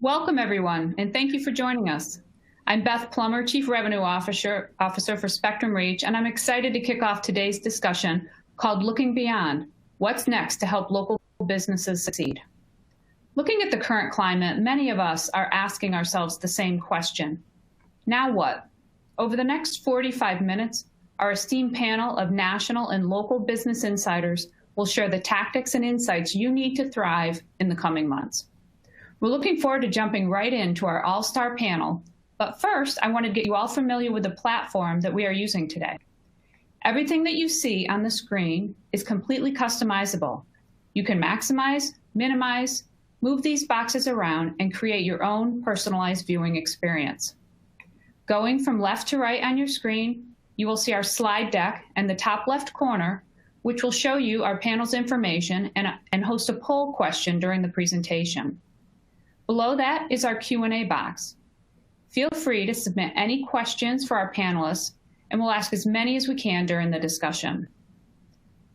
Welcome, everyone, and thank you for joining us. I'm Beth Plummer, Chief Revenue Officer for Spectrum Reach, and I'm excited to kick off today's discussion called Looking Beyond, What's Next to Help Local Businesses Succeed? Looking at the current climate, many of us are asking ourselves the same question. Now what? Over the next 45 minutes, our esteemed panel of national and local business insiders will share the tactics and insights you need to thrive in the coming months. We're looking forward to jumping right into our all-star panel, but first, I want to get you all familiar with the platform that we are using today. Everything that you see on the screen is completely customizable. You can maximize, minimize, move these boxes around, and create your own personalized viewing experience. Going from left to right on your screen, you will see our slide deck in the top left corner, which will show you our panel's information and host a poll question during the presentation. Below that is our Q&A box. Feel free to submit any questions for our panelists, and we'll ask as many as we can during the discussion.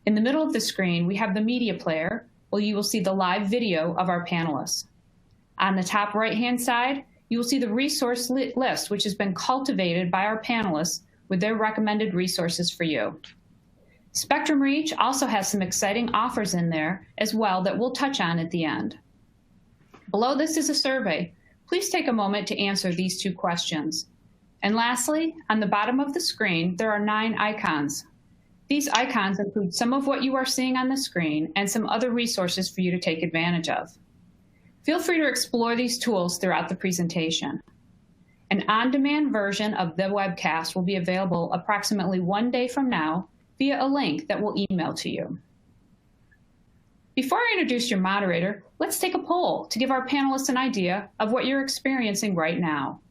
In the middle of the screen, we have the media player, where you will see the live video of our panelists. On the top right-hand side, you will see the resource list, which has been cultivated by our panelists with their recommended resources for you. Spectrum Reach also has some exciting offers in there as well that we'll touch on at the end. Below this is a survey. Please take a moment to answer these two questions. And lastly, on the bottom of the screen, there are 9 icons. These icons include some of what you are seeing on the screen and some other resources for you to take advantage of. Feel free to explore these tools throughout the presentation. An on-demand version of the webcast will be available approximately 1 day from now via a link that we'll email to you. Before I introduce your moderator, let's take a poll to give our panelists an idea of what you're experiencing right now.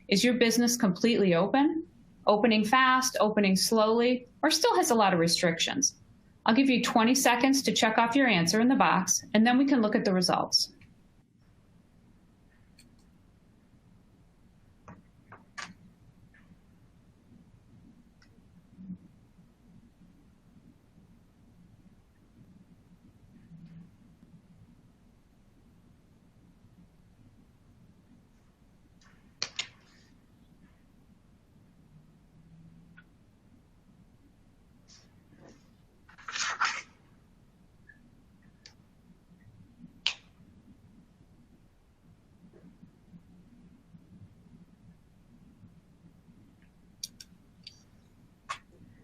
Is your business completely open, opening fast, opening slowly, or still has a lot of restrictions? I'll give you 20 seconds to check off your answer in the box, and then we can look at the results.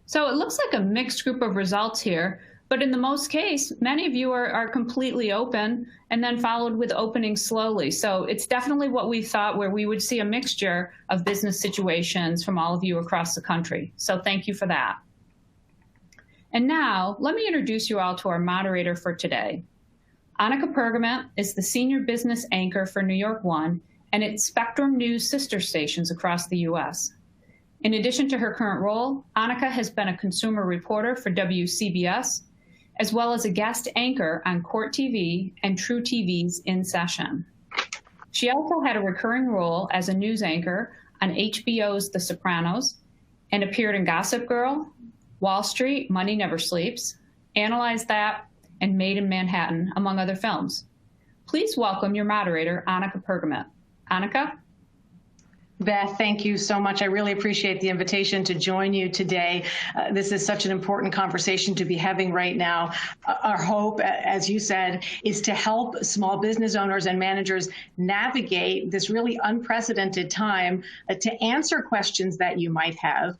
So it looks like a mixed group of results here, but in the most case, many of you are completely open and then followed with opening slowly. So it's definitely what we thought, where we would see a mixture of business situations from all of you across the country. So thank you for that. And now let me introduce you all to our moderator for today. Annika Pergament is the senior business anchor for New York One and its Spectrum News sister stations across the US. In addition to her current role, Annika has been a consumer reporter for WCBS, as well as a guest anchor on Court TV and True TV's In Session. She also had a recurring role as a news anchor on HBO's The Sopranos and appeared in Gossip Girl, Wall Street, Money Never Sleeps, Analyze That, and Made in Manhattan, among other films. Please welcome your moderator, Annika Pergament. Annika? Beth, thank you so much. I really appreciate the invitation to join you today. This is such an important conversation to be having right now. Our hope, as you said, is to help small business owners and managers navigate this really unprecedented time, to answer questions that you might have,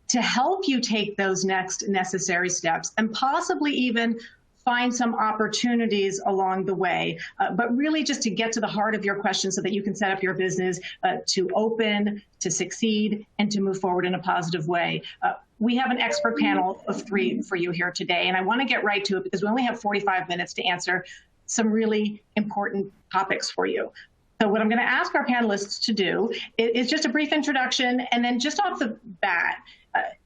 to help you take those next necessary steps, and possibly even find some opportunities along the way, but really just to get to the heart of your question so that you can set up your business to open, to succeed, and to move forward in a positive way. We have an expert panel of 3 for you here today, and I want to get right to it because we only have 45 minutes to answer some really important topics for you. So what I'm going to ask our panelists to do is just a brief introduction, and then just off the bat,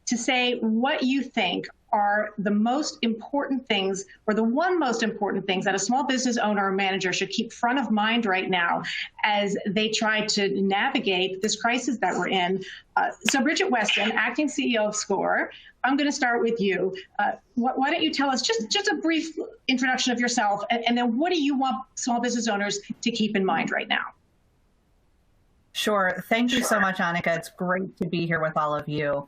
to say what you think are the most important things, or the one most important things that a small business owner or manager should keep front of mind right now as they try to navigate this crisis that we're in. So Bridget Weston, acting CEO of SCORE, I'm going to start with you. Why don't you tell us just a brief introduction of yourself, and then what do you want small business owners to keep in mind right now? Sure. Thank you so much, Annika. It's great to be here with all of you.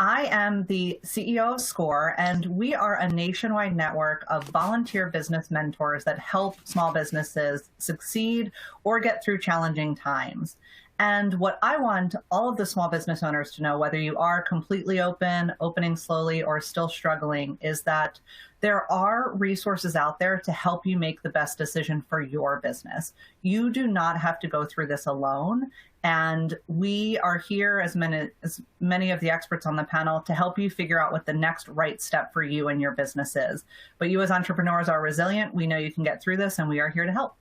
I am the CEO of SCORE, and we are a nationwide network of volunteer business mentors that help small businesses succeed or get through challenging times. And what I want all of the small business owners to know, whether you are completely open, opening slowly, or still struggling, is that there are resources out there to help you make the best decision for your business. You do not have to go through this alone. And we are here, as many of the experts on the panel, to help you figure out what the next right step for you and your business is. But you as entrepreneurs are resilient. We know you can get through this, and we are here to help.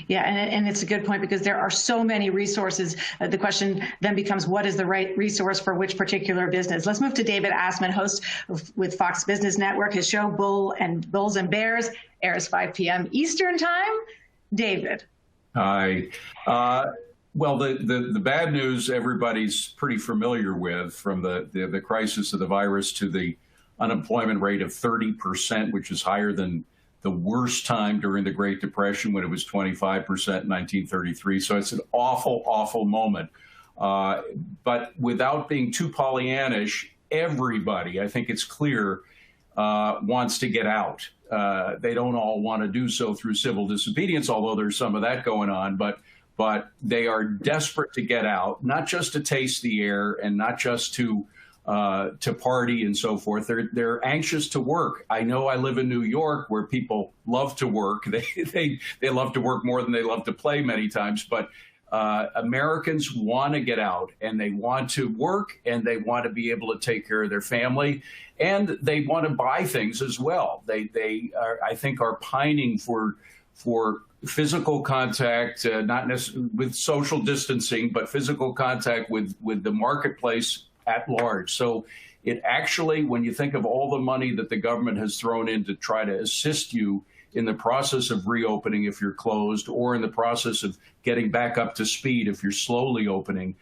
Yeah, and it's a good point because there are so many resources. The question then becomes, what is the right resource for which particular business? Let's move to David Asman, host with Fox Business Network. His show, Bulls and Bears, airs 5 p.m. Eastern Time. David. Hi. Well, the bad news everybody's pretty familiar with, from the crisis of the virus to the unemployment rate of 30%, which is higher than the worst time during the Great Depression when it was 25% in 1933. So it's an awful, awful moment. But without being too Pollyannish, everybody, I think it's clear, wants to get out. They don't all want to do so through civil disobedience, although there's some of that going on. But they are desperate to get out, not just to taste the air and not just to party and so forth. They're anxious to work. I know I live in New York, where people love to work. They love to work more than they love to play many times. But Americans want to get out, and they want to work, and they want to be able to take care of their family, and they want to buy things as well. They are, I think, are pining for physical contact, not necessarily with social distancing, but physical contact with the marketplace at large. So it actually, when you think of all the money that the government has thrown in to try to assist you in the process of reopening if you're closed, or in the process of getting back up to speed if you're slowly opening,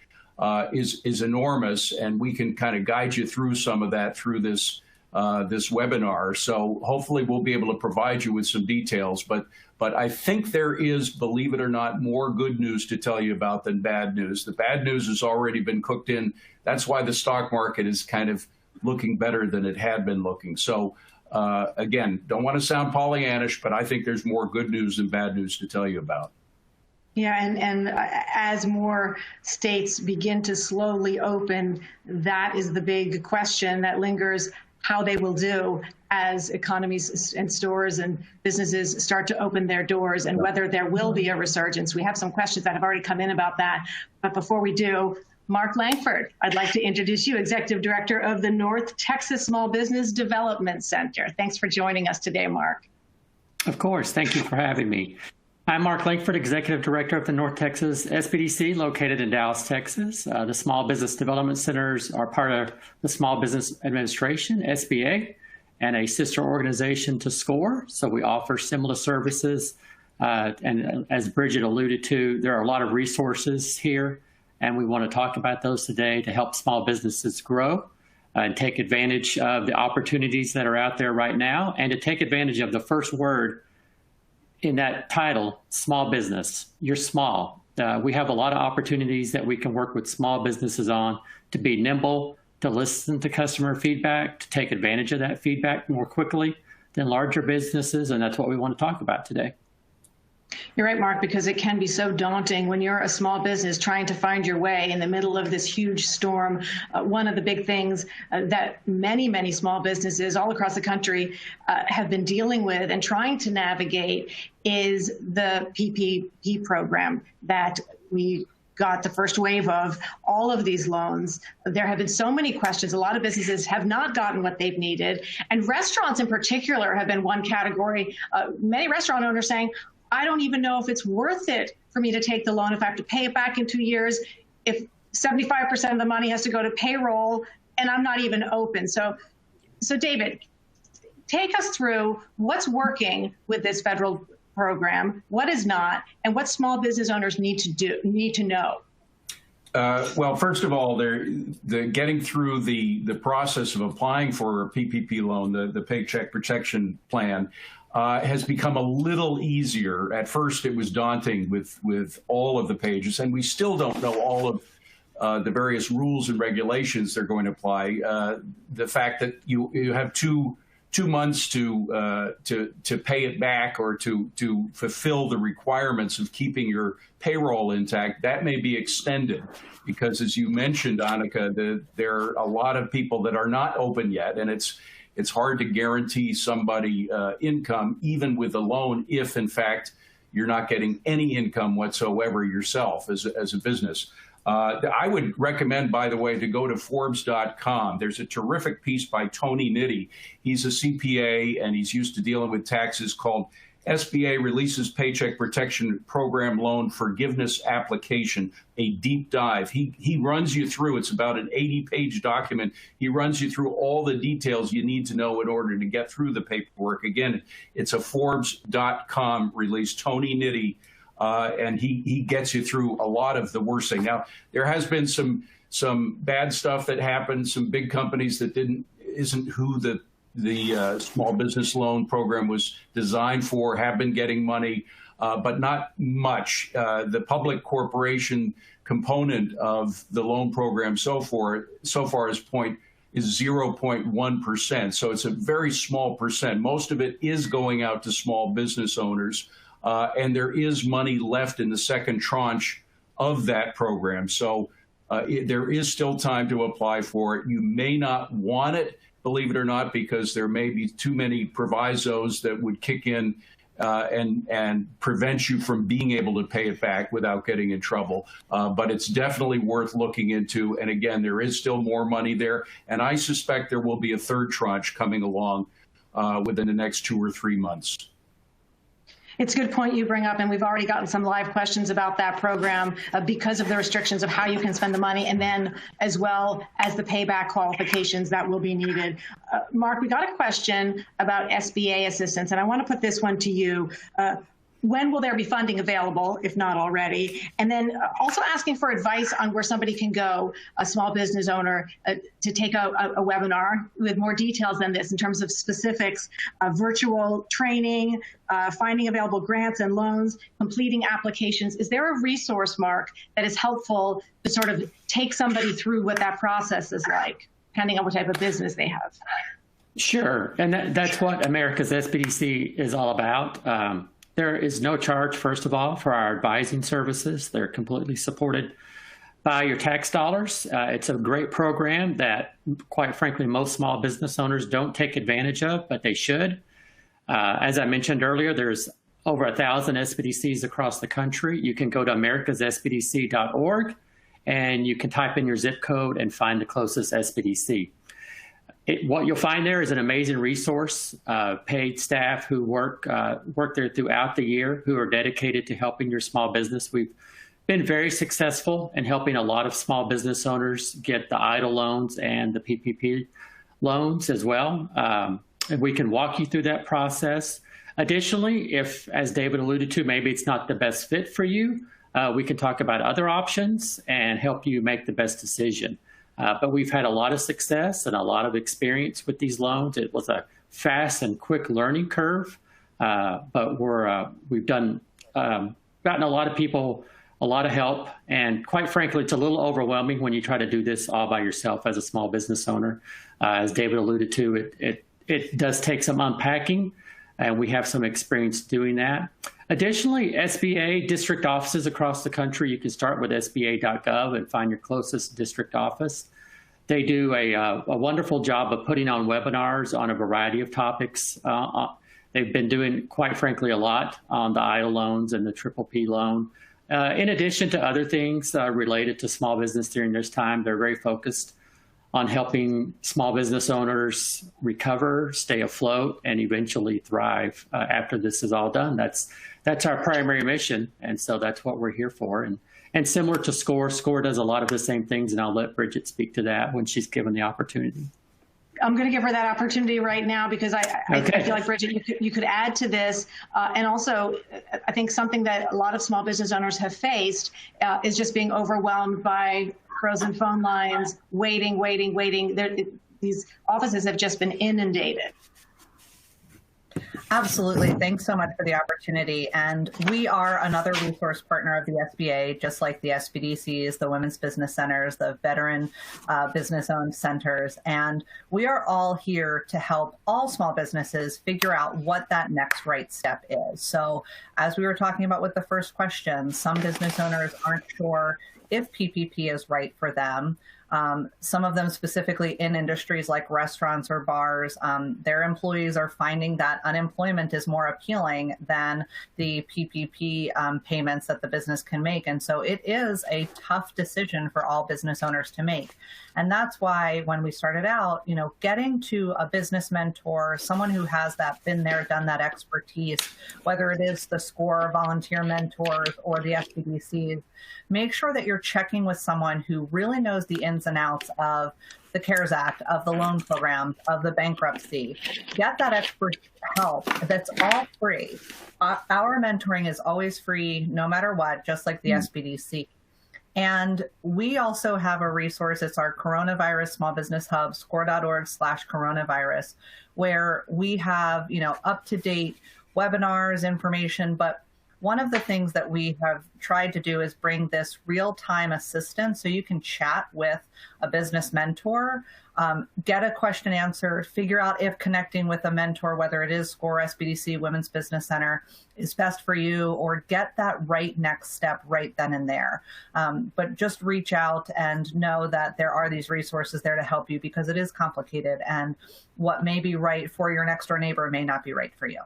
is enormous. And we can kind of guide you through some of that through this webinar. So hopefully we'll be able to provide you with some details. But I think there is, believe it or not, more good news to tell you about than bad news. The bad news has already been cooked in. That's why the stock market is kind of looking better than it had been looking. So again, don't want to sound Pollyannish, but I think there's more good news than bad news to tell you about. Yeah, and as more states begin to slowly open, that is the big question that lingers, how they will do as economies and stores and businesses start to open their doors, and whether there will be a resurgence. We have some questions that have already come in about that. But before we do, Mark Langford, I'd like to introduce you, Executive Director of the North Texas Small Business Development Center. Thanks for joining us today, Mark. Of course. Thank you for having me. I'm Mark Langford, Executive Director of the North Texas SBDC, located in Dallas, Texas. The Small Business Development Centers are part of the Small Business Administration, SBA, and a sister organization to SCORE. So we offer similar services. And as Bridget alluded to, there are a lot of resources here, and we want to talk about those today to help small businesses grow and take advantage of the opportunities that are out there right now, and to take advantage of the first word in that title, small business. You're small. We have a lot of opportunities that we can work with small businesses on to be nimble, to listen to customer feedback, to take advantage of that feedback more quickly than larger businesses, and that's what we want to talk about today. You're right, Mark, because it can be so daunting when you're a small business trying to find your way in the middle of this huge storm. One of the big things that many small businesses all across the country have been dealing with and trying to navigate is the PPP program that we got the first wave of, all of these loans. There have been so many questions. A lot of businesses have not gotten what they've needed. And restaurants in particular have been one category. Many restaurant owners saying, I don't even know if it's worth it for me to take the loan if I have to pay it back in 2 years, if 75% of the money has to go to payroll and I'm not even open. So David, take us through what's working with this federal program, what is not, and what small business owners need to know. Well, first of all, getting through the process of applying for a PPP loan, the Paycheck Protection Plan, has become a little easier. At first, it was daunting with all of the pages, and we still don't know all of the various rules and regulations they're going to apply. The fact that you have two months to pay it back or to fulfill the requirements of keeping your payroll intact, that may be extended because, as you mentioned, Annika, there are a lot of people that are not open yet, and it's hard to guarantee somebody income even with a loan if, in fact, you're not getting any income whatsoever yourself as a business. I would recommend, by the way, to go to Forbes.com. There's a terrific piece by Tony Nitti. He's a CPA and he's used to dealing with taxes, called SBA Releases Paycheck Protection Program Loan Forgiveness Application, a deep dive. He runs you through, it's about an 80-page document. He runs you through all the details you need to know in order to get through the paperwork. Again, it's a Forbes.com release, Tony Nitti. And he gets you through a lot of the worst thing. Now, there has been some bad stuff that happened, some big companies that isn't who the small business loan program was designed for, have been getting money, but not much. The public corporation component of the loan program so far is 0.1%. So it's a very small percent. Most of it is going out to small business owners. And there is money left in the second tranche of that program. So there is still time to apply for it. You may not want it, believe it or not, because there may be too many provisos that would kick in and prevent you from being able to pay it back without getting in trouble. But it's definitely worth looking into. And again, there is still more money there. And I suspect there will be a third tranche coming along within the next 2 or 3 months. It's a good point you bring up, and we've already gotten some live questions about that program because of the restrictions of how you can spend the money, and then as well as the payback qualifications that will be needed. Mark, we got a question about SBA assistance, and I want to put this one to you. When will there be funding available, if not already? And then also asking for advice on where somebody can go, a small business owner, to take a webinar with more details than this in terms of specifics, virtual training, finding available grants and loans, completing applications. Is there a resource, Mark, that is helpful to sort of take somebody through what that process is like, depending on what type of business they have? Sure, and that's what America's SBDC is all about. There is no charge, first of all, for our advising services. They're completely supported by your tax dollars. It's a great program that, quite frankly, most small business owners don't take advantage of, but they should. As I mentioned earlier, there's over 1,000 SBDCs across the country. You can go to americassbdc.org, and you can type in your zip code and find the closest SBDC. What you'll find there is an amazing resource, paid staff who work there throughout the year, who are dedicated to helping your small business. We've been very successful in helping a lot of small business owners get the EIDL loans and the PPP loans as well. And we can walk you through that process. Additionally, if, as David alluded to, maybe it's not the best fit for you, we can talk about other options and help you make the best decision. But we've had a lot of success and a lot of experience with these loans. It was a fast and quick learning curve, but we've gotten a lot of people a lot of help. And quite frankly, it's a little overwhelming when you try to do this all by yourself as a small business owner. As David alluded to, it does take some unpacking, and we have some experience doing that. Additionally, SBA district offices across the country, you can start with sba.gov and find your closest district office. They do a wonderful job of putting on webinars on a variety of topics. They've been doing, quite frankly, a lot on the EIDL loans and the PPP loan. In addition to other things related to small business during this time, they're very focused on helping small business owners recover, stay afloat, and eventually thrive after this is all done. That's our primary mission, and so that's what we're here for. And similar to SCORE does a lot of the same things, and I'll let Bridget speak to that when she's given the opportunity. I'm going to give her that opportunity right now because I feel like, Bridget, you could add to this. And also, I think something that a lot of small business owners have faced is just being overwhelmed by frozen phone lines, waiting. These offices have just been inundated. Absolutely. Thanks so much for the opportunity. And we are another resource partner of the SBA, just like the SBDCs, the Women's Business Centers, the Veteran Business-Owned Centers. And we are all here to help all small businesses figure out what that next right step is. So as we were talking about with the first question, some business owners aren't sure if PPP is right for them. Some of them specifically in industries like restaurants or bars, their employees are finding that unemployment is more appealing than the PPP payments that the business can make. And so it is a tough decision for all business owners to make. And that's why when we started out, getting to a business mentor, someone who has that been there, done that expertise, whether it is the SCORE volunteer mentors or the SBDCs, make sure that you're checking with someone who really knows the ins and outs of the CARES Act, of the loan programs, of the bankruptcy. Get that expert help. That's all free. Our mentoring is always free, no matter what, just like the SBDC. And we also have a resource. It's our Coronavirus Small Business Hub, score.org/coronavirus, where we have, up-to-date webinars, information. But one of the things that we have tried to do is bring this real-time assistance so you can chat with a business mentor, get a question answer, figure out if connecting with a mentor, whether it is SCORE, SBDC, Women's Business Center, is best for you, or get that right next step right then and there. But just reach out and know that there are these resources there to help you, because it is complicated, and what may be right for your next door neighbor may not be right for you.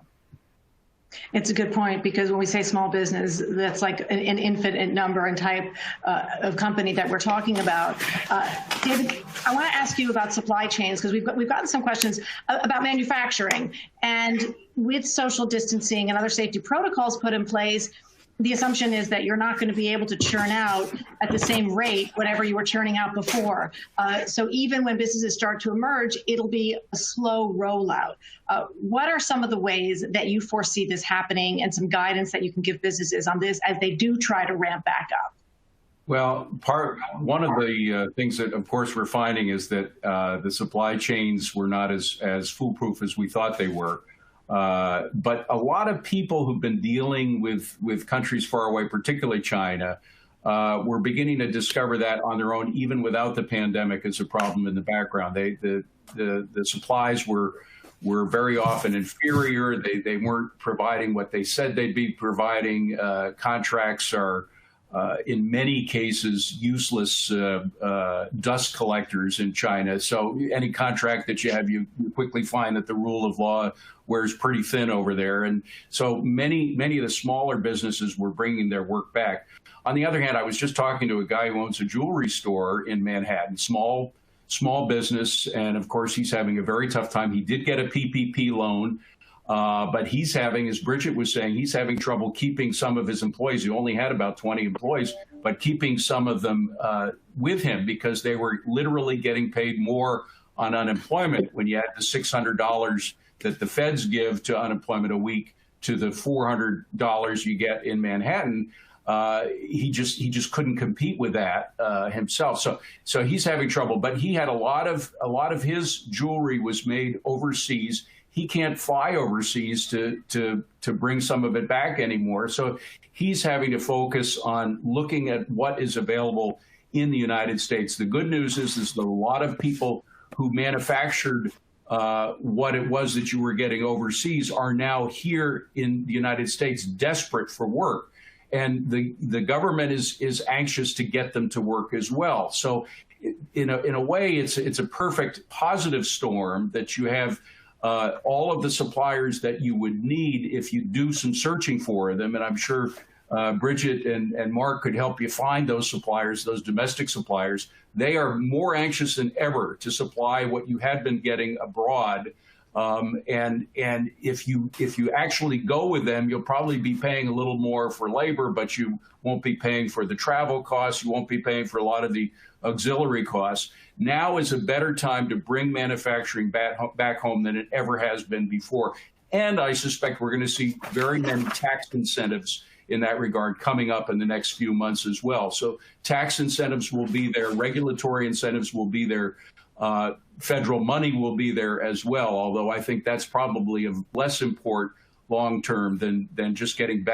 It's a good point, because when we say small business, that's like an infinite number and type of company that we're talking about. David, I want to ask you about supply chains, because we've gotten some questions about manufacturing. And with social distancing and other safety protocols put in place, the assumption is that you're not going to be able to churn out at the same rate whatever you were churning out before. So even when businesses start to emerge, it'll be a slow rollout. What are some of the ways that you foresee this happening, and some guidance that you can give businesses on this as they do try to ramp back up? Well, one of the things that, of course, we're finding is that the supply chains were not as foolproof as we thought they were. But a lot of people who've been dealing with countries far away, particularly China, were beginning to discover that on their own, even without the pandemic as a problem in the background. The supplies were very often inferior. They weren't providing what they said they'd be providing. Contracts are, in many cases, useless dust collectors in China. So any contract that you have, you quickly find that the rule of law wears pretty thin over there. And so many of the smaller businesses were bringing their work back. On the other hand, I was just talking to a guy who owns a jewelry store in Manhattan, small business. And of course, he's having a very tough time. He did get a PPP loan. But he's having, as Bridget was saying, he's having trouble keeping some of his employees. He only had about 20 employees, but keeping some of them with him, because they were literally getting paid more on unemployment when you add the $600 that the feds give to unemployment a week to the $400 you get in Manhattan. He just couldn't compete with that himself. So he's having trouble. But he had a lot of his jewelry was made overseas. He can't fly overseas to bring some of it back anymore. So he's having to focus on looking at what is available in the United States. The good news is that a lot of people who manufactured what it was that you were getting overseas are now here in the United States, desperate for work. And the government is anxious to get them to work as well. So in a way, it's a perfect positive storm that you have all of the suppliers that you would need if you do some searching for them. And I'm sure Bridget and Mark could help you find those suppliers, those domestic suppliers. They are more anxious than ever to supply what you had been getting abroad. And if you actually go with them, you'll probably be paying a little more for labor, but you won't be paying for the travel costs. You won't be paying for a lot of the auxiliary costs. Now is a better time to bring manufacturing back home than it ever has been before. And I suspect we're going to see very many tax incentives in that regard coming up in the next few months as well. So tax incentives will be there, regulatory incentives will be there. Federal money will be there as well, although I think that's probably of less import long-term than just getting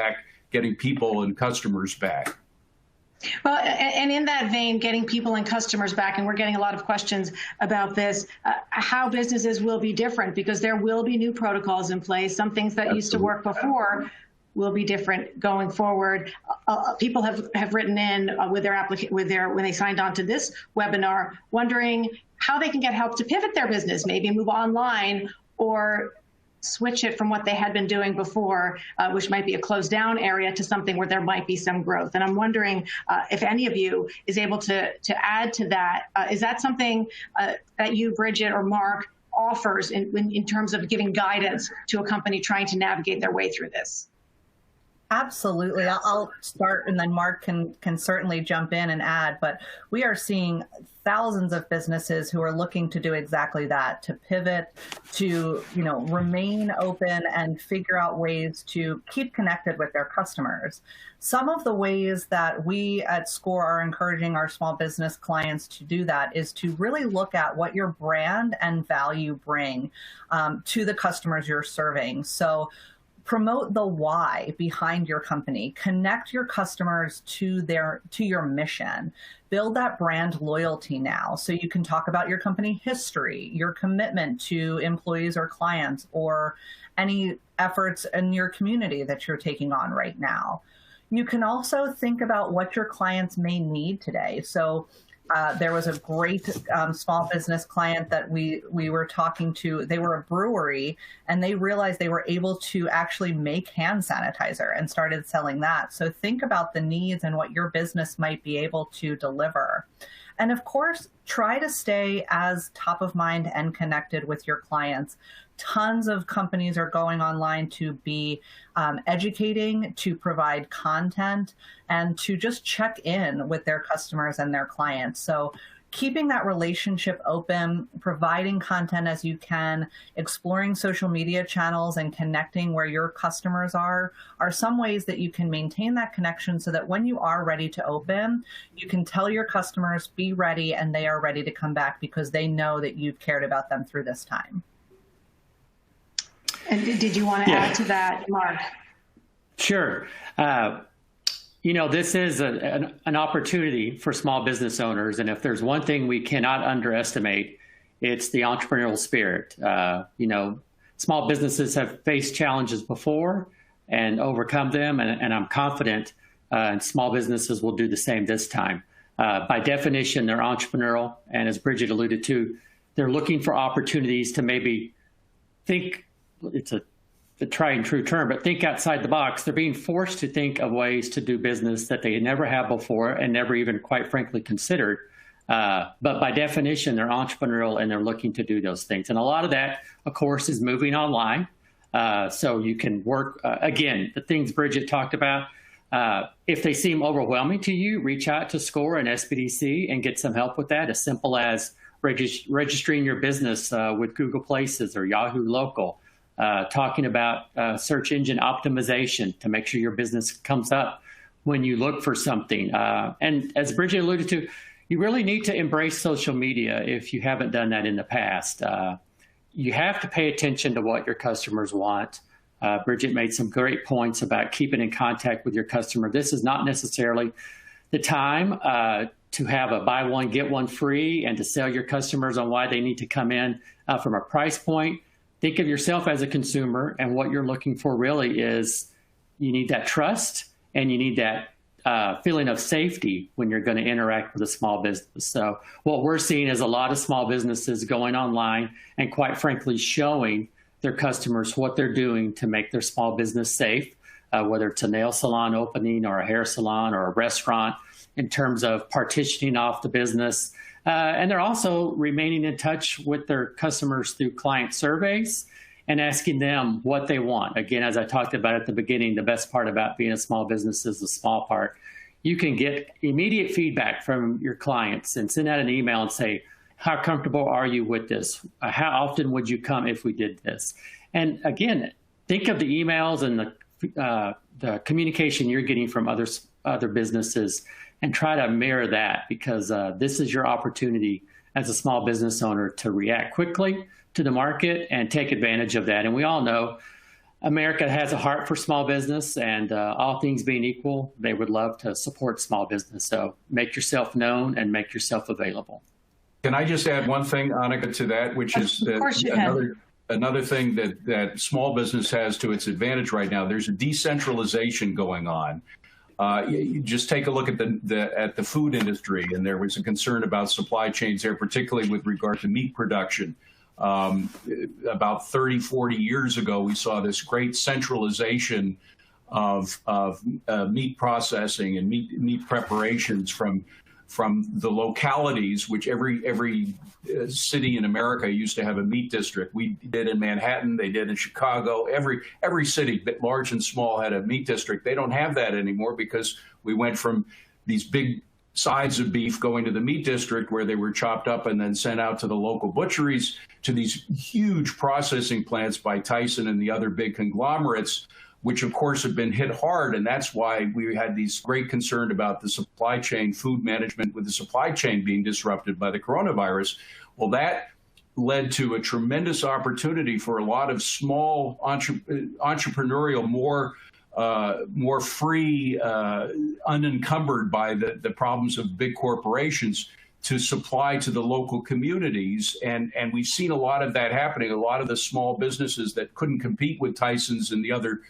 people and customers back. Well, and in that vein, getting people and customers back, and we're getting a lot of questions about this, how businesses will be different, because there will be new protocols in place. Some things that used to work before will be different going forward. People have written in when they signed on to this webinar, wondering how they can get help to pivot their business, maybe move online or switch it from what they had been doing before, which might be a closed down area, to something where there might be some growth. And I'm wondering if any of you is able to add to that. Is that something that you, Bridget or Mark, offers in terms of giving guidance to a company trying to navigate their way through this? Absolutely. I'll start, and then Mark can certainly jump in and add, but we are seeing thousands of businesses who are looking to do exactly that, to pivot, to remain open and figure out ways to keep connected with their customers. Some of the ways that we at SCORE are encouraging our small business clients to do that is to really look at what your brand and value bring to the customers you're serving. So promote the why behind your company. Connect your customers to your mission. Build that brand loyalty now, so you can talk about your company history, your commitment to employees or clients, or any efforts in your community that you're taking on right now. You can also think about what your clients may need today. So there was a great small business client that we were talking to. They were a brewery, and they realized they were able to actually make hand sanitizer and started selling that. So think about the needs and what your business might be able to deliver. And of course, try to stay as top of mind and connected with your clients. Tons of companies are going online to be educating, to provide content, and to just check in with their customers and their clients. So keeping that relationship open, providing content as you can, exploring social media channels and connecting where your customers are some ways that you can maintain that connection, so that when you are ready to open, you can tell your customers, be ready, and they are ready to come back because they know that you've cared about them through this time. And did you want to add to that, Mark? Sure. This is an opportunity for small business owners. And if there's one thing we cannot underestimate, it's the entrepreneurial spirit. Small businesses have faced challenges before and overcome them. And I'm confident small businesses will do the same this time. By definition, they're entrepreneurial. And as Bridget alluded to, they're looking for opportunities to maybe think. It's a tried and true term, but think outside the box. They're being forced to think of ways to do business that they never have before and never even, quite frankly, considered. But by definition, they're entrepreneurial and they're looking to do those things. And a lot of that, of course, is moving online. So you can work, again, the things Bridget talked about. If they seem overwhelming to you, reach out to SCORE and SBDC and get some help with that, as simple as registering your business with Google Places or Yahoo Local. Talking about search engine optimization to make sure your business comes up when you look for something. And as Bridget alluded to, you really need to embrace social media if you haven't done that in the past. You have to pay attention to what your customers want. Bridget made some great points about keeping in contact with your customer. This is not necessarily the time to have a buy one, get one free and to sell your customers on why they need to come in from a price point. Think of yourself as a consumer, and what you're looking for really is you need that trust and you need that feeling of safety when you're going to interact with a small business. So what we're seeing is a lot of small businesses going online and, quite frankly, showing their customers what they're doing to make their small business safe, whether it's a nail salon opening or a hair salon or a restaurant, in terms of partitioning off the business. And they're also remaining in touch with their customers through client surveys and asking them what they want. Again, as I talked about at the beginning, the best part about being a small business is the small part. You can get immediate feedback from your clients and send out an email and say, how comfortable are you with this? How often would you come if we did this? And again, think of the emails and the communication you're getting from other businesses and try to mirror that, because this is your opportunity as a small business owner to react quickly to the market and take advantage of that. And we all know America has a heart for small business, and all things being equal, they would love to support small business. So make yourself known and make yourself available. Can I just add one thing, Annika, to that, which is another thing that small business has to its advantage right now? There's a decentralization going on. You just take a look at the food industry, and there was a concern about supply chains there, particularly with regard to meat production. About 30, 40 years ago, we saw this great centralization of meat processing and meat preparations from the localities, which every city in America used to have a meat district. We did in Manhattan, they did in Chicago. Every city, large and small, had a meat district. They don't have that anymore because we went from these big sides of beef going to the meat district where they were chopped up and then sent out to the local butcheries to these huge processing plants by Tyson and the other big conglomerates, which of course have been hit hard. And that's why we had these great concern about the supply chain, food management, with the supply chain being disrupted by the coronavirus. Well, that led to a tremendous opportunity for a lot of small entrepreneurial, more free, unencumbered by the problems of big corporations, to supply to the local communities. And we've seen a lot of that happening. A lot of the small businesses that couldn't compete with Tyson's and the other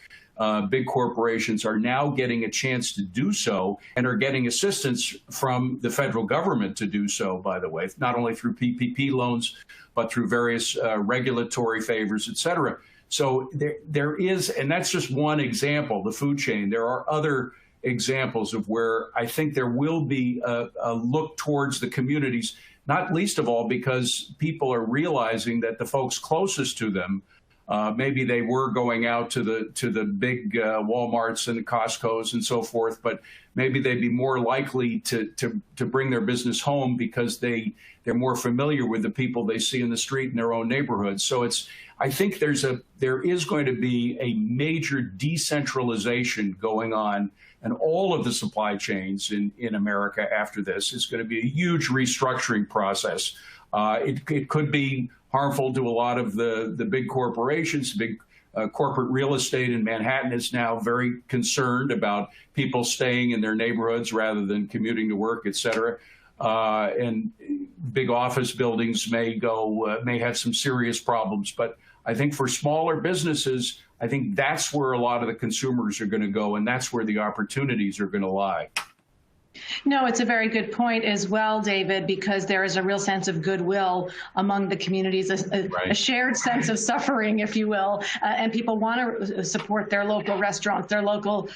big corporations are now getting a chance to do so, and are getting assistance from the federal government to do so, by the way, not only through PPP loans, but through various regulatory favors, et cetera. So there is, and that's just one example, the food chain. There are other examples of where I think there will be a look towards the communities, not least of all because people are realizing that the folks closest to them, maybe they were going out to the big Walmarts and Costco's and so forth, but maybe they'd be more likely to bring their business home because they're more familiar with the people they see in the street in their own neighborhoods. So I think there is going to be a major decentralization going on, and all of the supply chains in America after this is going to be a huge restructuring process. It could be harmful to a lot of the big corporations. Big corporate real estate in Manhattan is now very concerned about people staying in their neighborhoods rather than commuting to work, et cetera. And big office buildings may have some serious problems. But I think for smaller businesses, I think that's where a lot of the consumers are going to go, and that's where the opportunities are going to lie. No, it's a very good point as well, David, because there is a real sense of goodwill among the communities, a shared sense of suffering, if you will, and people want to support their local restaurants, their local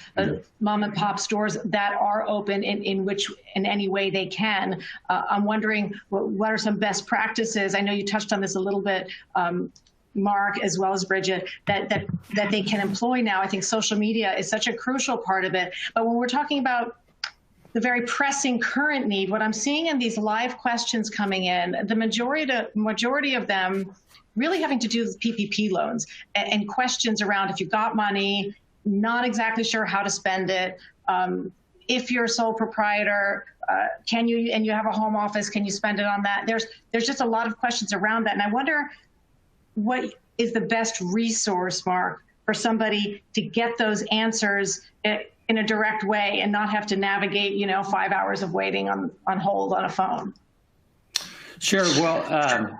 mom and pop stores that are open in any way they can. I'm wondering what are some best practices? I know you touched on this a little bit, Mark, as well as Bridget, that they can employ now. I think social media is such a crucial part of it. But when we're talking about the very pressing current need, what I'm seeing in these live questions coming in, the majority of them really having to do with PPP loans and questions around if you got money, not exactly sure how to spend it. If you're a sole proprietor, and you have a home office, can you spend it on that? There's just a lot of questions around that. And I wonder what is the best resource, Mark, for somebody to get those answers in a direct way and not have to navigate, 5 hours of waiting on hold on a phone? Sure. Well,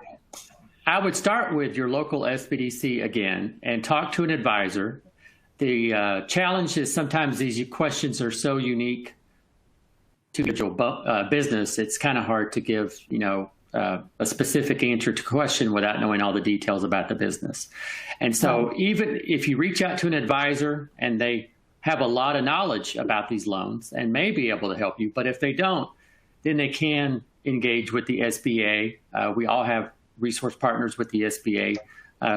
I would start with your local SBDC again and talk to an advisor. The challenge is sometimes these questions are so unique to individual business, it's kind of hard to give, a specific answer to a question without knowing all the details about the business. And so even if you reach out to an advisor and they have a lot of knowledge about these loans and may be able to help you, but if they don't, then they can engage with the SBA. We all have resource partners with the SBA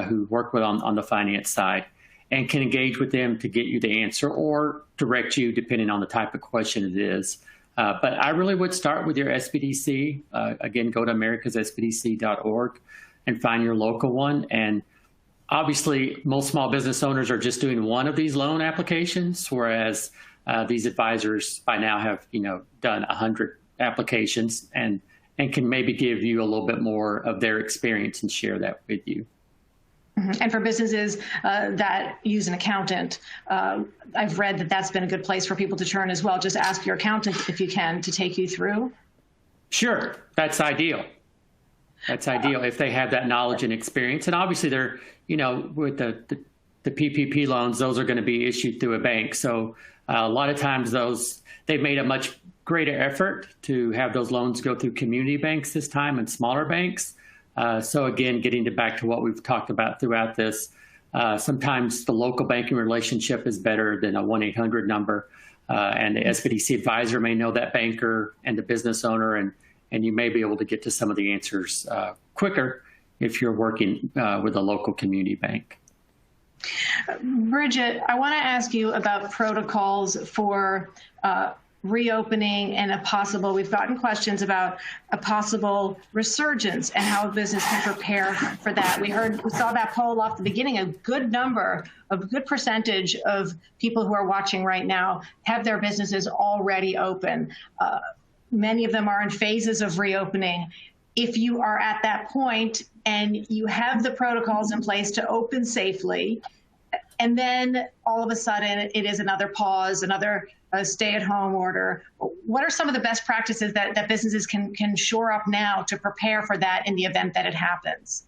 who work with on the finance side, and can engage with them to get you the answer or direct you depending on the type of question it is. But I really would start with your SBDC. Again, go to americassbdc.org and find your local one. And obviously, most small business owners are just doing one of these loan applications, whereas these advisors by now have, done 100 applications, and and can maybe give you a little bit more of their experience and share that with you. And for businesses that use an accountant, I've read that that's been a good place for people to turn as well. Just ask your accountant, if you can, to take you through. Sure, that's ideal. That's ideal if they have that knowledge and experience. And obviously they're, with the PPP loans, those are going to be issued through a bank. So a lot of times they've made a much greater effort to have those loans go through community banks this time and smaller banks. So again, getting back to what we've talked about throughout this, sometimes the local banking relationship is better than a 1-800 number. And the SBDC advisor may know that banker and the business owner, and you may be able to get to some of the answers quicker if you're working with a local community bank. Bridget, I want to ask you about protocols for reopening and we've gotten questions about a possible resurgence and how a business can prepare for that. We saw that poll off the beginning. A good percentage of people who are watching right now have their businesses already open. Many of them are in phases of reopening. If you are at that point and you have the protocols in place to open safely, and then all of a sudden it is another pause, another stay-at-home order, what are some of the best practices that businesses can shore up now to prepare for that in the event that it happens?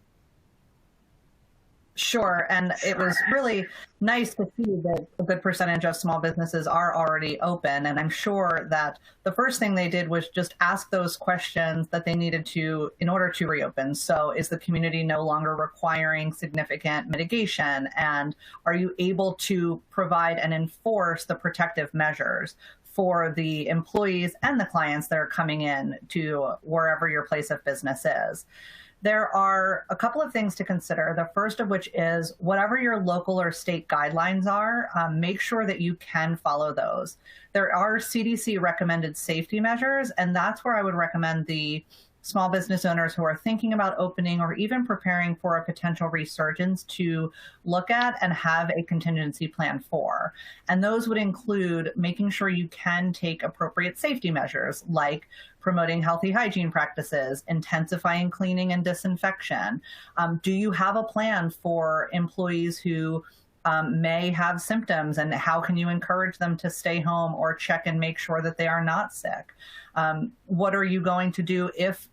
Sure. And it was really nice to see that a good percentage of small businesses are already open. And I'm sure that the first thing they did was just ask those questions that they needed to in order to reopen. So is the community no longer requiring significant mitigation? And are you able to provide and enforce the protective measures for the employees and the clients that are coming in to wherever your place of business is? There are a couple of things to consider. The first of which is whatever your local or state guidelines are, make sure that you can follow those. There are CDC recommended safety measures, and that's where I would recommend the small business owners who are thinking about opening or even preparing for a potential resurgence to look at and have a contingency plan for. And those would include making sure you can take appropriate safety measures like promoting healthy hygiene practices, intensifying cleaning and disinfection. Do you have a plan for employees who may have symptoms, and how can you encourage them to stay home or check and make sure that they are not sick? What are you going to do if,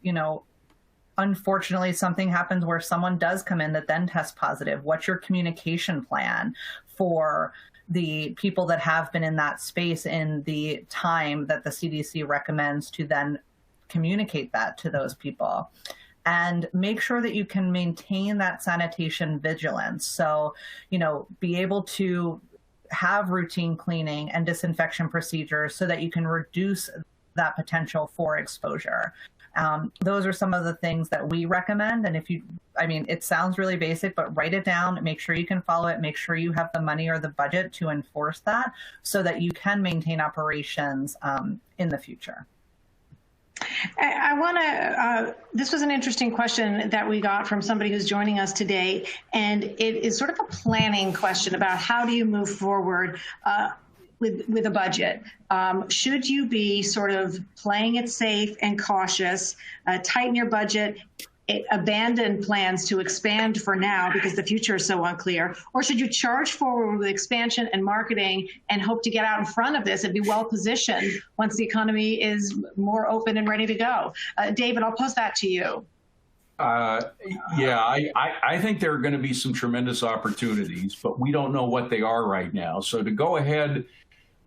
unfortunately something happens where someone does come in that then tests positive? What's your communication plan for the people that have been in that space in the time that the CDC recommends to then communicate that to those people? And make sure that you can maintain that sanitation vigilance. So, be able to have routine cleaning and disinfection procedures so that you can reduce that potential for exposure. Those are some of the things that we recommend. And it sounds really basic, but write it down, make sure you can follow it, make sure you have the money or the budget to enforce that so that you can maintain operations in the future. I want to, this was an interesting question that we got from somebody who's joining us today, and it is sort of a planning question about how do you move forward with a budget. Should you be sort of playing it safe and cautious, tighten your budget, abandon plans to expand for now because the future is so unclear? Or should you charge forward with expansion and marketing and hope to get out in front of this and be well positioned once the economy is more open and ready to go? David, I'll pose that to you. I think there are going to be some tremendous opportunities, but we don't know what they are right now. So to go ahead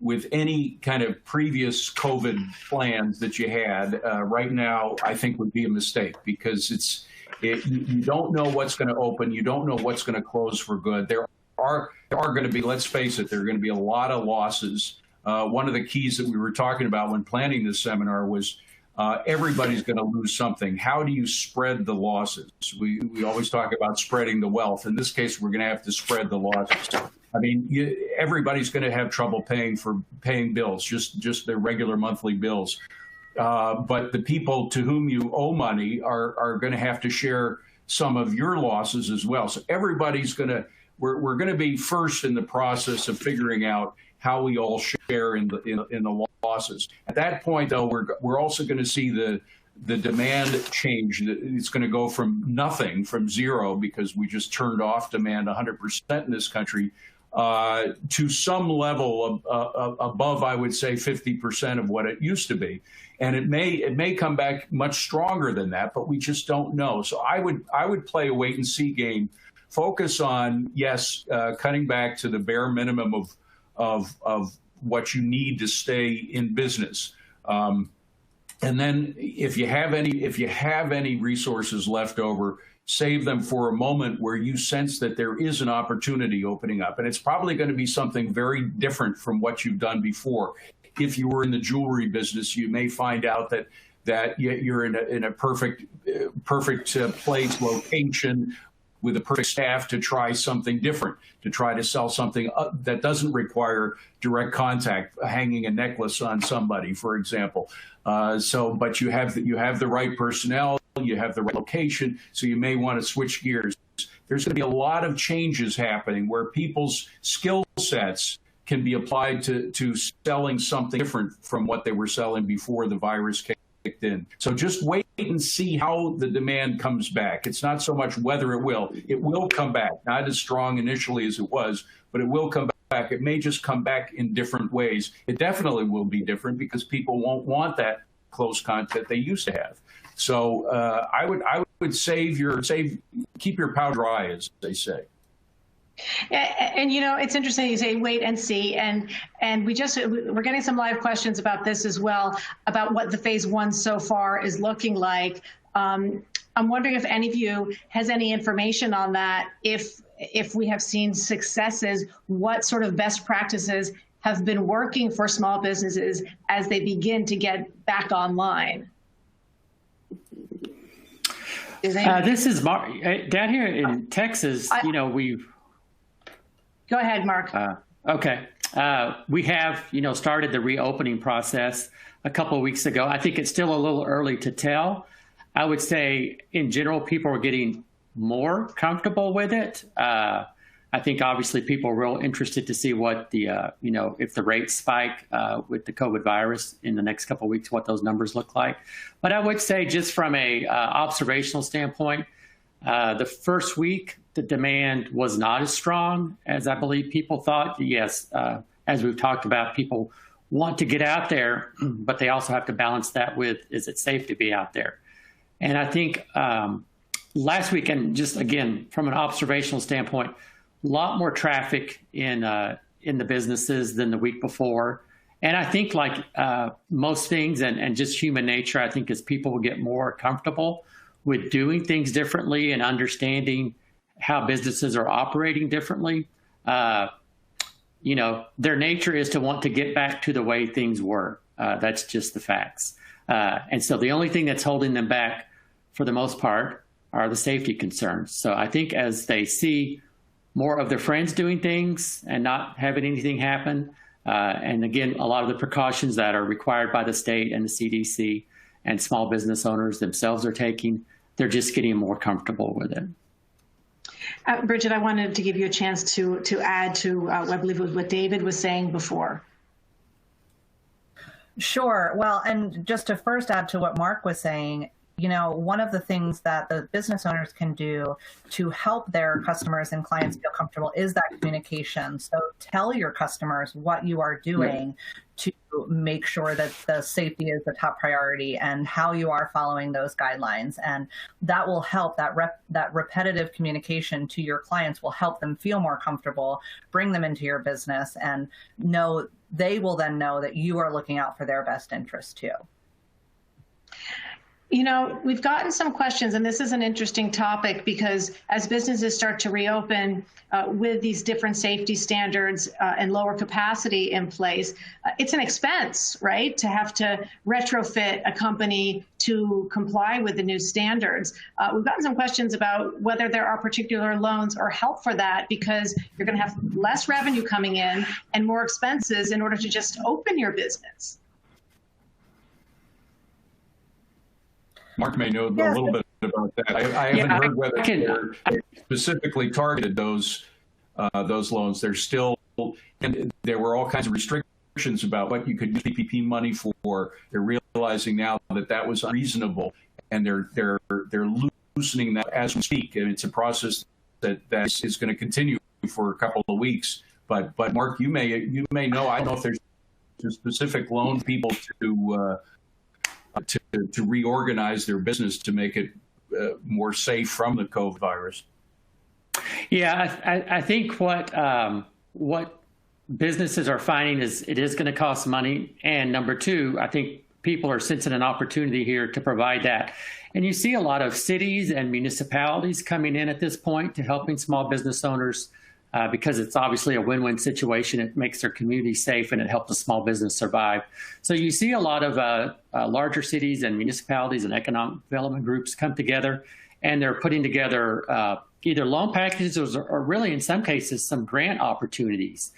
with any kind of previous COVID plans that you had right now, I think would be a mistake, because you don't know what's going to open. You don't know what's going to close for good. There are going to be, let's face it, there are going to be a lot of losses. One of the keys that we were talking about when planning this seminar was everybody's going to lose something. How do you spread the losses? We always talk about spreading the wealth. In this case, we're going to have to spread the losses. I mean, everybody's going to have trouble paying bills, just their regular monthly bills. But the people to whom you owe money are going to have to share some of your losses as well. So everybody's we're going to be first in the process of figuring out how we all share in the losses. At that point, though, we're also going to see the the demand change. It's going to go from nothing, from zero, because we just turned off demand 100% in this country, to some level above, I would say, 50% of what it used to be. And it may come back much stronger than that, but we just don't know. So I would play a wait and see game. Focus on, yes, cutting back to the bare minimum of what you need to stay in business. And then if you have any resources left over, save them for a moment where you sense that there is an opportunity opening up. And it's probably going to be something very different from what you've done before. If you were in the jewelry business, you may find out that you're in a perfect place, location, with a perfect staff to try something different, to try to sell something that doesn't require direct contact, hanging a necklace on somebody, for example. But you have the right personnel, you have the right location, so you may want to switch gears. There's going to be a lot of changes happening where people's skill sets can be applied to selling something different from what they were selling before the virus kicked in. So just wait and see how the demand comes back. It's not so much whether it will come back, not as strong initially as it was, but it will come back. It may just come back in different ways. It definitely will be different because people won't want that close contact they used to have. So I would keep your powder dry, as they say. And it's interesting you say wait and see, and we're getting some live questions about this as well, about what the phase one so far is looking like. I'm wondering if any of you has any information on that. If we have seen successes, what sort of best practices have been working for small businesses as they begin to get back online? This is Mark. Down here in Texas, we've... Go ahead, Mark. Okay. We have, started the reopening process a couple of weeks ago. I think it's still a little early to tell. I would say, in general, people are getting more comfortable with it. I think, obviously, people are real interested to see what the, if the rates spike with the COVID virus in the next couple of weeks, what those numbers look like. But I would say, just from a observational standpoint, the first week, the demand was not as strong as I believe people thought. Yes, as we've talked about, people want to get out there, but they also have to balance that with, is it safe to be out there? And I think last week, and just again, from an observational standpoint, a lot more traffic in the businesses than the week before. And I think, like most things and just human nature, I think as people will get more comfortable with doing things differently and understanding how businesses are operating differently, their nature is to want to get back to the way things were. That's just the facts. And so the only thing that's holding them back, for the most part, are the safety concerns. So I think as they see more of their friends doing things and not having anything happen, and again, a lot of the precautions that are required by the state and the CDC and small business owners themselves are taking, they're just getting more comfortable with it. Bridget, I wanted to give you a chance to add to, I believe it was what David was saying before. Sure. Well, and just to first add to what Mark was saying, one of the things that the business owners can do to help their customers and clients feel comfortable is that communication. So tell your customers what you are doing to make sure that the safety is the top priority and how you are following those guidelines. And that will help, that repetitive communication to your clients will help them feel more comfortable, bring them into your business, and they will then know that you are looking out for their best interest too. We've gotten some questions, and this is an interesting topic because as businesses start to reopen with these different safety standards and lower capacity in place, it's an expense, right, to have to retrofit a company to comply with the new standards. We've gotten some questions about whether there are particular loans or help for that, because you're going to have less revenue coming in and more expenses in order to just open your business. Mark may know a little bit about that. I haven't heard whether they specifically targeted those loans. There's still, and there were all kinds of restrictions restrictions about what you could use PPP money for. They're realizing now that that was unreasonable, and they're loosening that as we speak. And it's a process that is going to continue for a couple of weeks. But Mark, you may know. I don't know if there's a specific loan people to reorganize their business to make it more safe from the COVID virus. Yeah, I think what businesses are finding is it is going to cost money. And number two, I think people are sensing an opportunity here to provide that. And you see a lot of cities and municipalities coming in at this point to helping small business owners because it's obviously a win-win situation. It makes their community safe and it helps a small business survive. So you see a lot of larger cities and municipalities and economic development groups come together, and they're putting together either loan packages or really in some cases some grant opportunities.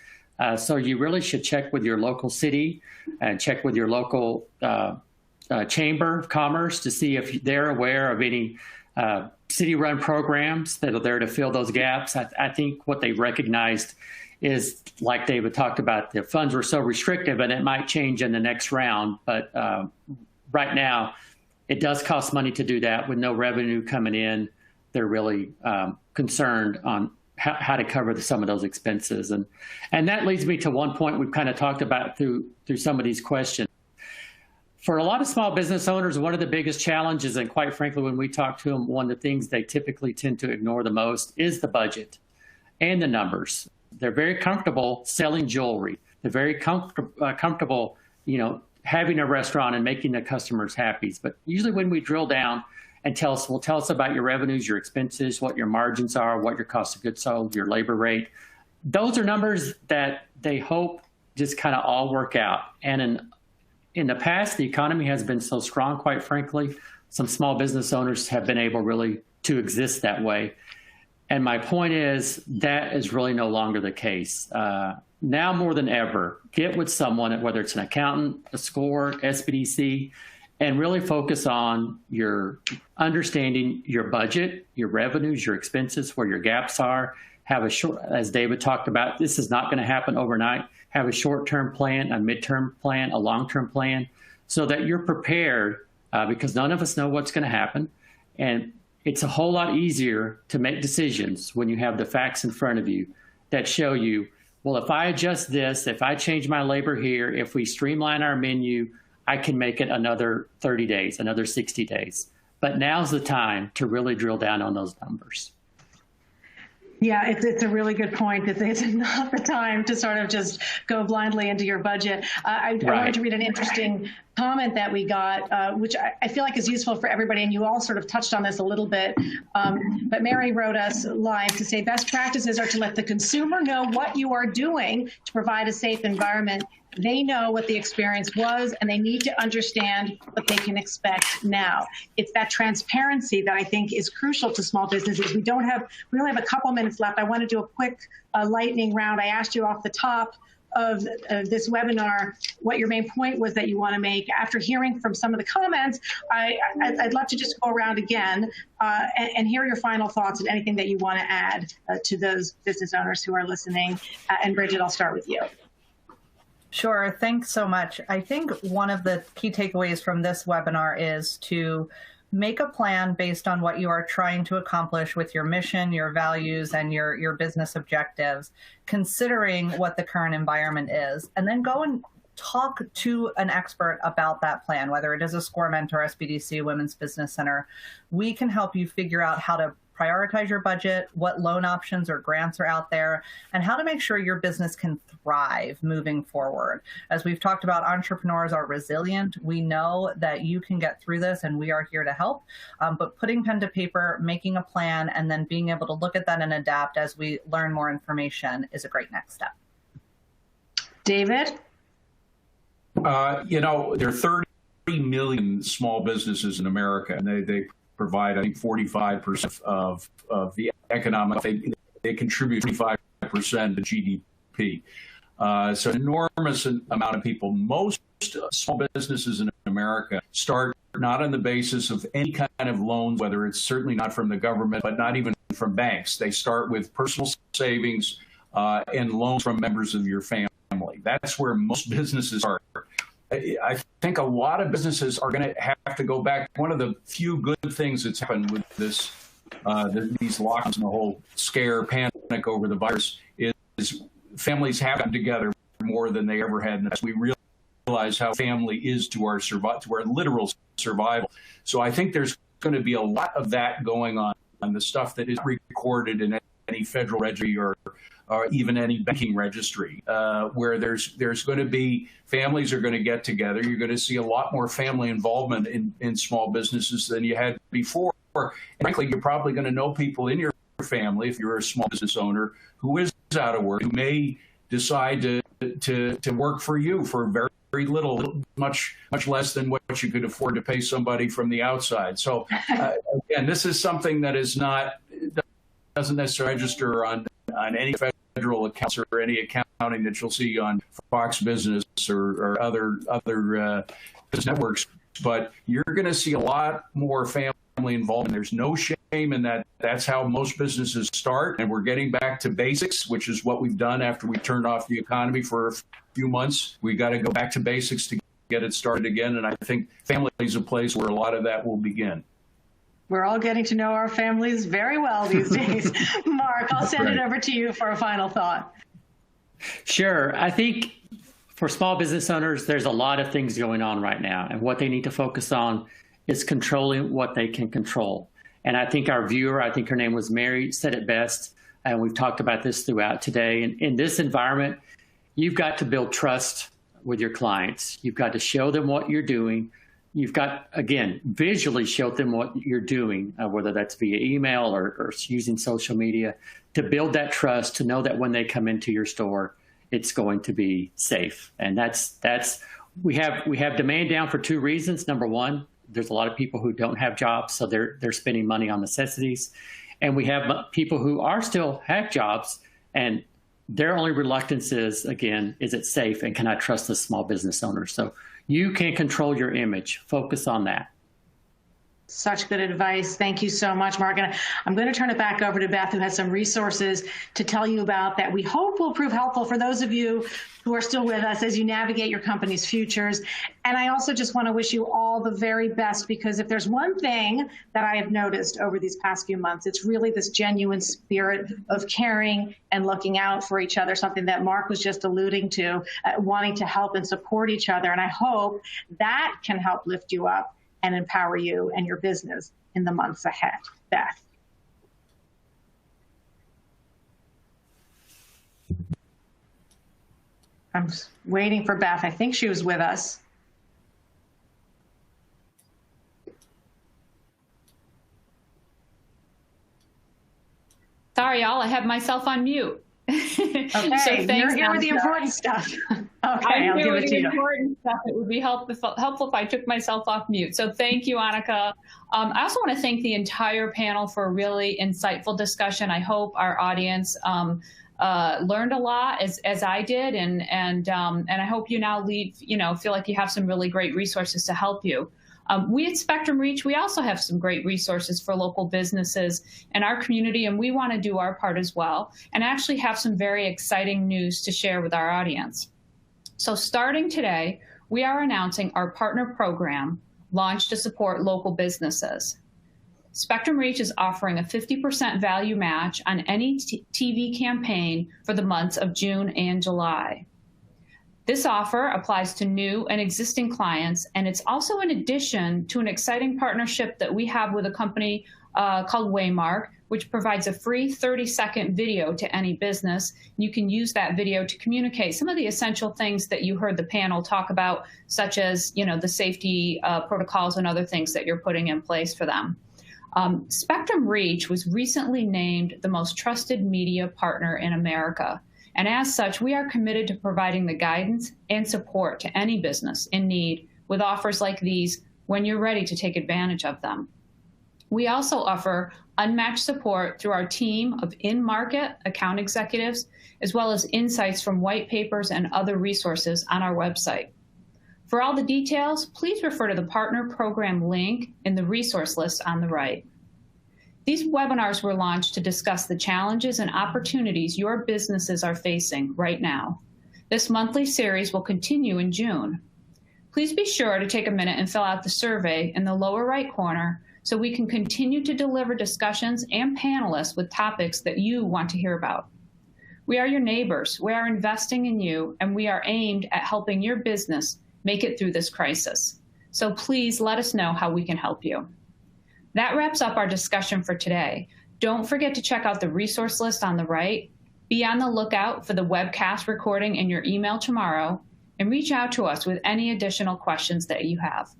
So you really should check with your local city and check with your local Chamber of Commerce to see if they're aware of any city-run programs that are there to fill those gaps. I think what they recognized is, like David talked about, the funds were so restrictive, and it might change in the next round. But right now, it does cost money to do that with no revenue coming in. They're really concerned on how to cover some of those expenses. And that leads me to one point we've kind of talked about through some of these questions. For a lot of small business owners, one of the biggest challenges, and quite frankly, when we talk to them, one of the things they typically tend to ignore the most is the budget and the numbers. They're very comfortable selling jewelry. They're very comfortable, having a restaurant and making the customers happy. But usually when we drill down and tell us about your revenues, your expenses, what your margins are, what your cost of goods sold, your labor rate, those are numbers that they hope just kind of all work out. And in the past, the economy has been so strong, quite frankly, some small business owners have been able really to exist that way. And my point is that is really no longer the case. Now more than ever, get with someone, whether it's an accountant, a score, SBDC, and really focus on your understanding your budget, your revenues, your expenses, where your gaps are. Have a short, as David talked about, this is not going to happen overnight. Have a short-term plan, a midterm plan, a long-term plan, so that you're prepared because none of us know what's going to happen. And it's a whole lot easier to make decisions when you have the facts in front of you that show you, well, if I adjust this, if I change my labor here, if we streamline our menu, I can make it another 30 days, another 60 days. But now's the time to really drill down on those numbers. Yeah, it's a really good point. It's not the time to sort of just go blindly into your budget. I wanted to read an interesting comment that we got, which I feel like is useful for everybody, and you all sort of touched on this a little bit. But Mary wrote us live to say, best practices are to let the consumer know what you are doing to provide a safe environment. They know what the experience was, and they need to understand what they can expect now. It's that transparency that I think is crucial to small businesses. We only have a couple minutes left. I want to do a quick lightning round. I asked you off the top of this webinar what your main point was that you want to make. After hearing from some of the comments, I'd love to just go around again and hear your final thoughts and anything that you want to add to those business owners who are listening. And Bridget, I'll start with you. Sure. Thanks so much. I think one of the key takeaways from this webinar is to make a plan based on what you are trying to accomplish with your mission, your values, and your business objectives, considering what the current environment is, and then go and talk to an expert about that plan, whether it is a SCORE mentor, SBDC, Women's Business Center. We can help you figure out how to prioritize your budget, what loan options or grants are out there, and how to make sure your business can thrive moving forward. As we've talked about, entrepreneurs are resilient. We know that you can get through this, and we are here to help. But putting pen to paper, making a plan, and then being able to look at that and adapt as we learn more information is a great next step. David? There are 30 million small businesses in America, and they provide, I think, 45% of the economic. They contribute 25% to GDP. So an enormous amount of people. Most small businesses in America start not on the basis of any kind of loans, whether it's certainly not from the government, but not even from banks. They start with personal savings and loans from members of your family. That's where most businesses are. I think a lot of businesses are going to have to go back. One of the few good things that's happened with this, these lockdowns and the whole scare, panic over the virus is families have come together more than they ever had. And as we realize how family is to our literal survival. So I think there's going to be a lot of that going on the stuff that is recorded in any federal registry or even any banking registry, where there's going to be families are going to get together. You're going to see a lot more family involvement in small businesses than you had before. And frankly, you're probably going to know people in your family, if you're a small business owner, who is out of work, who may decide to work for you for very little, much less than what you could afford to pay somebody from the outside. So again, this is something that doesn't necessarily register on any federal accounts or any accounting that you'll see on Fox Business or other networks. But you're going to see a lot more family involvement. There's no shame in that. That's how most businesses start. And we're getting back to basics, which is what we've done after we turned off the economy for a few months. We got to go back to basics to get it started again. And I think family is a place where a lot of that will begin. We're all getting to know our families very well these days. Mark, I'll send it over to you for a final thought. Sure. I think for small business owners, there's a lot of things going on right now. And what they need to focus on is controlling what they can control. And I think our viewer, I think her name was Mary, said it best. And we've talked about this throughout today. And in this environment, you've got to build trust with your clients. You've got to show them what you're doing. You've got, again, visually show them what you're doing, whether that's via email or using social media, to build that trust, to know that when they come into your store, it's going to be safe. And we have demand down for two reasons. Number one, there's a lot of people who don't have jobs, so they're spending money on necessities. And we have people who still have jobs, and their only reluctance is, again, is it safe, and can I trust the small business owner? So you can control your image. Focus on that. Such good advice. Thank you so much, Mark. And I'm going to turn it back over to Beth, who has some resources to tell you about that we hope will prove helpful for those of you who are still with us as you navigate your company's futures. And I also just want to wish you all the very best, because if there's one thing that I have noticed over these past few months, it's really this genuine spirit of caring and looking out for each other, something that Mark was just alluding to, wanting to help and support each other. And I hope that can help lift you up and empower you and your business in the months ahead. Beth. I'm waiting for Beth. I think she was with us. Sorry, y'all, I have myself on mute. Okay, so thanks, you're here with the important stuff. Okay, I'll give it to you. Important stuff. It would be helpful if I took myself off mute. So thank you, Annika. I also want to thank the entire panel for a really insightful discussion. I hope our audience learned a lot as I did, and I hope you now leave, feel like you have some really great resources to help you. We at Spectrum Reach, we also have some great resources for local businesses in our community, and we want to do our part as well, and actually have some very exciting news to share with our audience. So starting today, we are announcing our partner program launched to support local businesses. Spectrum Reach is offering a 50% value match on any TV campaign for the months of June and July. This offer applies to new and existing clients, and it's also in addition to an exciting partnership that we have with a company called Waymark, which provides a free 30-second video to any business. You can use that video to communicate some of the essential things that you heard the panel talk about, such as the safety protocols and other things that you're putting in place for them. Spectrum Reach was recently named the most trusted media partner in America. And as such, we are committed to providing the guidance and support to any business in need with offers like these when you're ready to take advantage of them. We also offer unmatched support through our team of in-market account executives, as well as insights from white papers and other resources on our website. For all the details, please refer to the partner program link in the resource list on the right. These webinars were launched to discuss the challenges and opportunities your businesses are facing right now. This monthly series will continue in June. Please be sure to take a minute and fill out the survey in the lower right corner so we can continue to deliver discussions and panelists with topics that you want to hear about. We are your neighbors, we are investing in you, and we are aimed at helping your business make it through this crisis. So please let us know how we can help you. That wraps up our discussion for today. Don't forget to check out the resource list on the right. Be on the lookout for the webcast recording in your email tomorrow, and reach out to us with any additional questions that you have.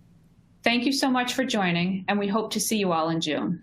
Thank you so much for joining, and we hope to see you all in June.